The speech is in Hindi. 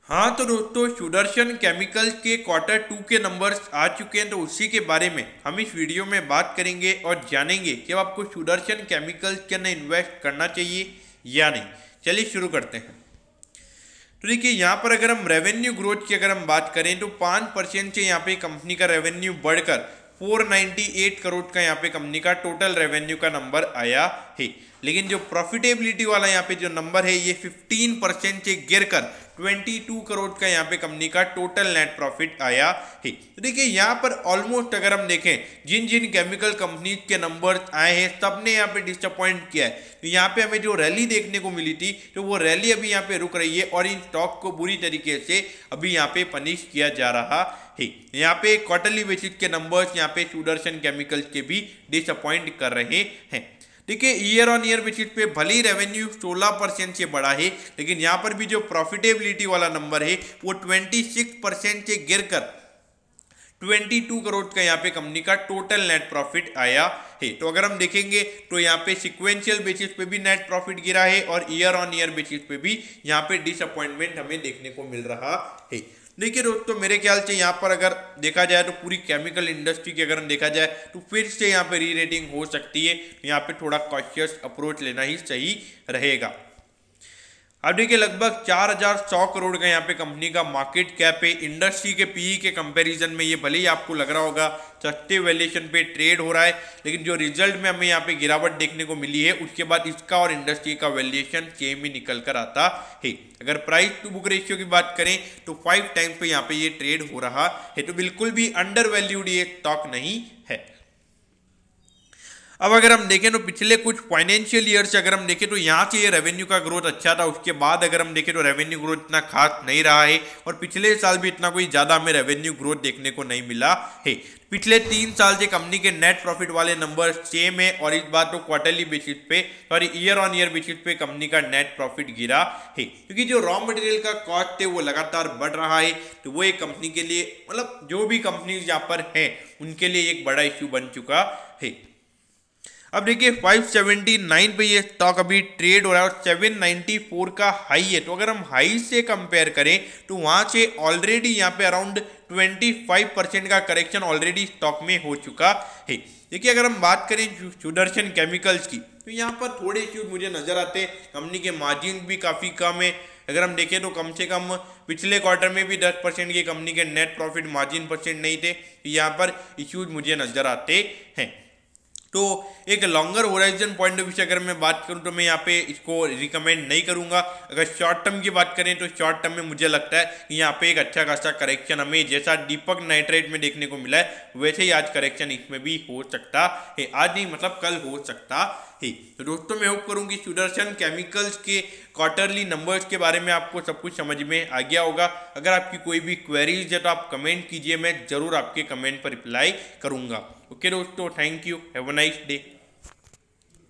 हाँ तो दोस्तों, सुदर्शन केमिकल्स के क्वार्टर 2 के नंबर्स आ चुके हैं, तो उसी के बारे में हम इस वीडियो में बात करेंगे और जानेंगे कि अब आपको सुदर्शन केमिकल्स के अंदर इन्वेस्ट करना चाहिए या नहीं। चलिए शुरू करते हैं। तो देखिए, यहाँ पर अगर हम रेवेन्यू ग्रोथ की अगर हम बात करें तो 5% से यहाँ पे कंपनी का रेवेन्यू बढ़कर 498 करोड़ का यहाँ पे कंपनी का टोटल रेवेन्यू का नंबर आया है। लेकिन जो प्रॉफिटेबिलिटी वाला यहाँ पे जो नंबर है ये 15% से गिरकर 22 करोड़ का यहाँ पे कंपनी का टोटल नेट प्रॉफिट आया है। तो देखिए, यहाँ पर ऑलमोस्ट अगर हम देखें जिन जिन केमिकल कंपनीज के नंबर्स आए हैं सबने यहाँ पे डिसअपॉइंट किया है। तो यहाँ पे हमें जो रैली देखने को मिली थी तो वो रैली अभी यहाँ पे रुक रही है और इन स्टॉक को बुरी तरीके से अभी यहाँ पे पनिश किया जा रहा है। यहाँ पे क्वार्टरली बेसिस के नंबर्स यहाँ पे सुदर्शन केमिकल्स के भी डिसअपॉइंट कर रहे हैं। देखिए, ईयर ऑन ईयर बेसिस पे भले ही रेवेन्यू 16% से बढ़ा है, लेकिन यहाँ पर भी जो प्रॉफिटेबिलिटी वाला नंबर है वो 26% से गिरकर 22 करोड़ का यहाँ पे कंपनी का टोटल नेट प्रॉफिट आया है। तो अगर हम देखेंगे तो यहाँ पे सिक्वेंशियल बेसिस पे भी नेट प्रॉफिट गिरा है और ईयर ऑन ईयर बेसिस पे भी यहाँ पे डिसअपॉइंटमेंट हमें देखने को मिल रहा है। देखिए दोस्तों, मेरे ख्याल से यहाँ पर अगर देखा जाए तो पूरी केमिकल इंडस्ट्री की अगर हम देखा जाए तो फिर से यहाँ पे री रेटिंग हो सकती है। यहाँ पे थोड़ा कॉशियस अप्रोच लेना ही सही रहेगा। अब देखिए, लगभग 4100 करोड़ का यहाँ पे कंपनी का मार्केट कैप है। इंडस्ट्री के पीई के कंपैरिजन में ये भले ही आपको लग रहा होगा सस्ते वैल्यूएशन पे ट्रेड हो रहा है, लेकिन जो रिजल्ट में हमें यहाँ पे गिरावट देखने को मिली है उसके बाद इसका और इंडस्ट्री का वैल्यूएशन सेम ही निकल कर आता है। अगर प्राइस टू बुक रेशियो की बात करें तो 5 टाइम्स पे यहाँ पे ये ट्रेड हो रहा है, तो बिल्कुल भी अंडर वैल्यूड ये स्टॉक नहीं है। अब अगर हम देखें तो पिछले कुछ फाइनेंशियल ईयर से अगर हम देखें तो यहाँ से ये रेवेन्यू का ग्रोथ अच्छा था, उसके बाद अगर हम देखें तो रेवेन्यू ग्रोथ इतना खास नहीं रहा है और पिछले साल भी इतना कोई ज़्यादा हमें रेवेन्यू ग्रोथ देखने को नहीं मिला है। पिछले 3 साल से कंपनी के नेट प्रॉफिट वाले नंबर सेम है और इस बार तो क्वार्टरली बेसिस पे sorry year on year basis पे कंपनी का नेट प्रॉफिट गिरा है, क्योंकि जो रॉ मटेरियल का कॉस्ट है वो लगातार बढ़ रहा है। तो वो एक कंपनी के लिए, मतलब जो भी कंपनीज यहाँ पर हैं उनके लिए एक बड़ा इश्यू बन चुका है। अब देखिए, 579 पे ये स्टॉक अभी ट्रेड हो रहा है और 794 का हाई है। तो अगर हम हाई से कंपेयर करें तो वहां से ऑलरेडी यहाँ पे अराउंड 25% का करेक्शन ऑलरेडी स्टॉक में हो चुका है। देखिए, अगर हम बात करें सुदर्शन केमिकल्स की तो यहाँ पर थोड़े इश्यूज मुझे नजर आते हैं। कंपनी के मार्जिन भी काफ़ी कम है। अगर हम देखें तो कम से कम पिछले क्वार्टर में भी 10% की कंपनी के नेट प्रॉफिट मार्जिन परसेंट नहीं थे। यहाँ पर इश्यूज मुझे नजर आते हैं। तो एक longer horizon point of view से अगर मैं बात करूं तो मैं यहाँ पे इसको रिकमेंड नहीं करूंगा। अगर शॉर्ट टर्म की बात करें तो शॉर्ट टर्म में मुझे लगता है कि यहाँ पे एक अच्छा खासा करेक्शन हमें जैसा दीपक नाइट्रेट में देखने को मिला है वैसे ही आज करेक्शन इसमें भी हो सकता है। आज नहीं, मतलब कल हो सकता है। तो दोस्तों, मैं होप करूँ कि सुदर्शन केमिकल्स के क्वार्टरली नंबर्स के बारे में आपको सब कुछ समझ में आ गया होगा। अगर आपकी कोई भी क्वेरीज है तो आप कमेंट कीजिए, मैं जरूर आपके कमेंट पर रिप्लाई करूंगा। ओके दोस्तों, thank you, have a nice day.